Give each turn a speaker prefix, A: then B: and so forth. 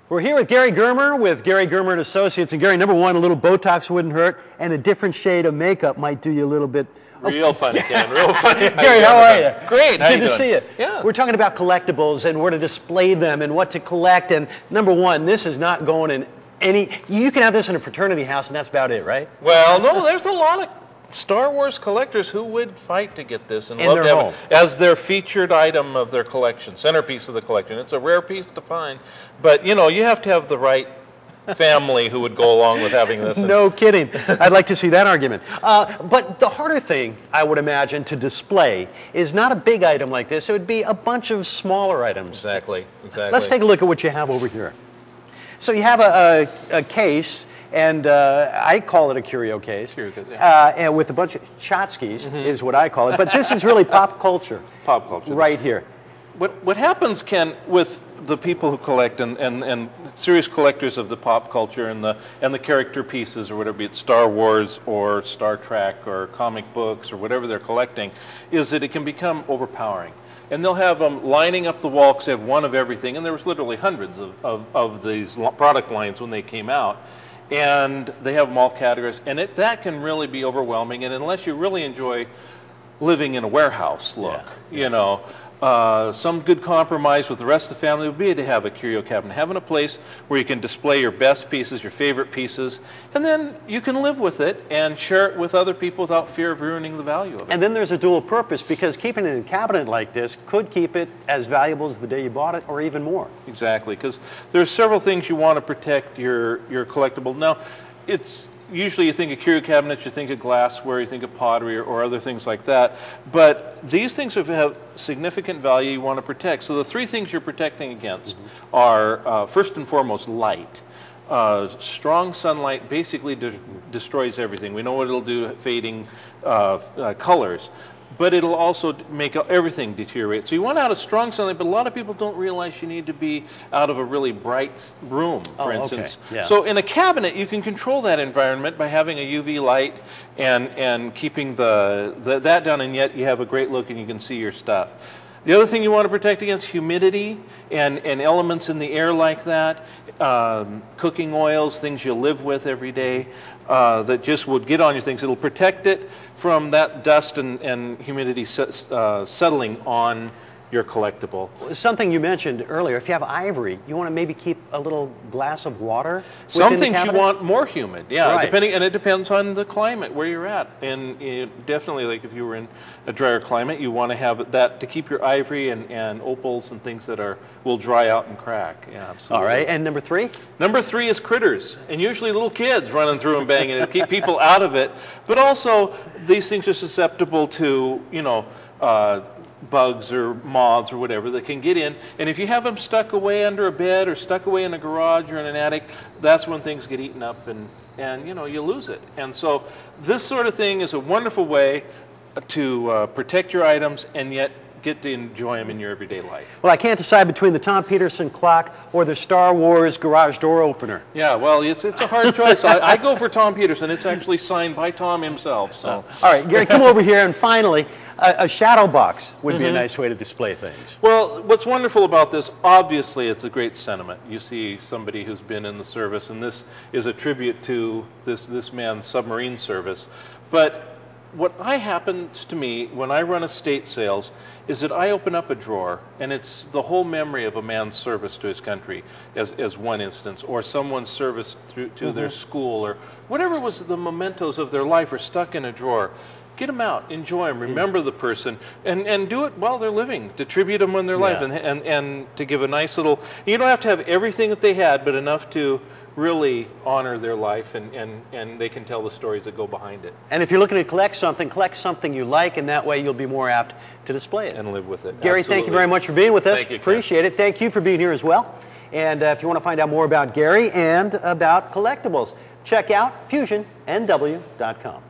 A: We're here with Gary Germer with Gary Germer and Associates. And Gary, number one, a little Botox wouldn't hurt, and a different shade of makeup might do you a little bit.
B: Real funny, Ken. Real funny.
A: Gary, how are you?
B: Great.
A: It's good to see you.
B: Yeah.
A: We're talking about collectibles and where to display them and what to collect. And number one, this is not going in any. You can have this in a fraternity house, and that's about it, right?
B: Well, no, there's a lot of Star Wars collectors who would fight to get this and
A: In
B: love
A: their
B: to have
A: home.
B: it as their featured item of their collection, centerpiece of the collection. It's a rare piece to find, but you know, you have to have the right family who would go along with having this.
A: No kidding. I'd like to see that argument. But the harder thing, I would imagine, to display is not a big item like this. It would be a bunch of smaller items.
B: Exactly.
A: Let's take a look at what you have over here. So you have a case, and I call it a curio case.
B: Curio case, yeah.
A: And with a bunch of tchotchkes is what I call it. But this is really pop culture.
B: Pop culture.
A: Right here.
B: What happens, Ken, with the people who collect and serious collectors of the pop culture and the character pieces or whatever, be it Star Wars or Star Trek or comic books or whatever they're collecting, is that it can become overpowering. And they'll have them lining up the wall because they have one of everything, and there was literally hundreds of these product lines when they came out. And they have them all categorized, and that can really be overwhelming. And unless you really enjoy living in a warehouse look, you know, some good compromise with the rest of the family would be to have a curio cabinet, having a place where you can display your best pieces, your favorite pieces, and then you can live with it and share it with other people without fear of ruining the value of it.
A: And then there's a dual purpose, because keeping it in a cabinet like this could keep it as valuable as the day you bought it, or even more.
B: Exactly, because there's several things you want to protect your collectible. Now, it's usually you think of curio cabinets, you think of glassware, you think of pottery or other things like that. But these things have significant value you want to protect. So the three things you're protecting against are, first and foremost, light. Strong sunlight basically destroys everything. We know what it'll do, fading colors. But it'll also make everything deteriorate. So you want out of strong sunlight, but a lot of people don't realize you need to be out of a really bright room, for instance.
A: Okay. Yeah.
B: So in a cabinet, you can control that environment by having a UV light and keeping that down, and yet you have a great look and you can see your stuff. The other thing you want to protect against humidity and elements in the air like that, cooking oils, things you live with every day that just would get on your things. It'll protect it from that dust and humidity settling on your collectible.
A: Something you mentioned earlier, if you have ivory, you want to maybe keep a little glass of water.
B: Some things you want more humid, yeah,
A: right.
B: And it depends on the climate where you're at. And definitely, like if you were in a drier climate, you want to have that to keep your ivory and opals and things that will dry out and crack. Yeah, absolutely.
A: All right, and number three?
B: Number three is critters, and usually little kids running through and banging it to keep people out of it. But also, these things are susceptible to, you know, bugs or moths or whatever that can get in, and if you have them stuck away under a bed or stuck away in a garage or in an attic, that's when things get eaten up and you know, you lose it. And so this sort of thing is a wonderful way to protect your items and yet get to enjoy them in your everyday life.
A: Well, I can't decide between the Tom Peterson clock or the Star Wars garage door opener.
B: Yeah, well, it's a hard choice. I go for Tom Peterson. It's actually signed by Tom himself. So.
A: All right, Gary, come over here, and finally, a shadow box would be a nice way to display things.
B: Well, what's wonderful about this, obviously, it's a great sentiment. You see somebody who's been in the service, and this is a tribute to this man's submarine service. But what happens to me when I run estate sales is that I open up a drawer, and it's the whole memory of a man's service to his country, as one instance, or someone's service to their school, or whatever was the mementos of their life are stuck in a drawer. Get them out, enjoy them, remember the person, and do it while they're living, to tribute them when they're alive, and to give a nice little, you don't have to have everything that they had, but enough to really honor their life, and they can tell the stories that go behind it.
A: And if you're looking to collect something you like, and that way you'll be more apt to display it.
B: And live with it.
A: Gary, thank you very much for being with us.
B: Thank you,
A: appreciate it. Thank you for being here as well. And if you want to find out more about Gary and about collectibles, check out FusionNW.com.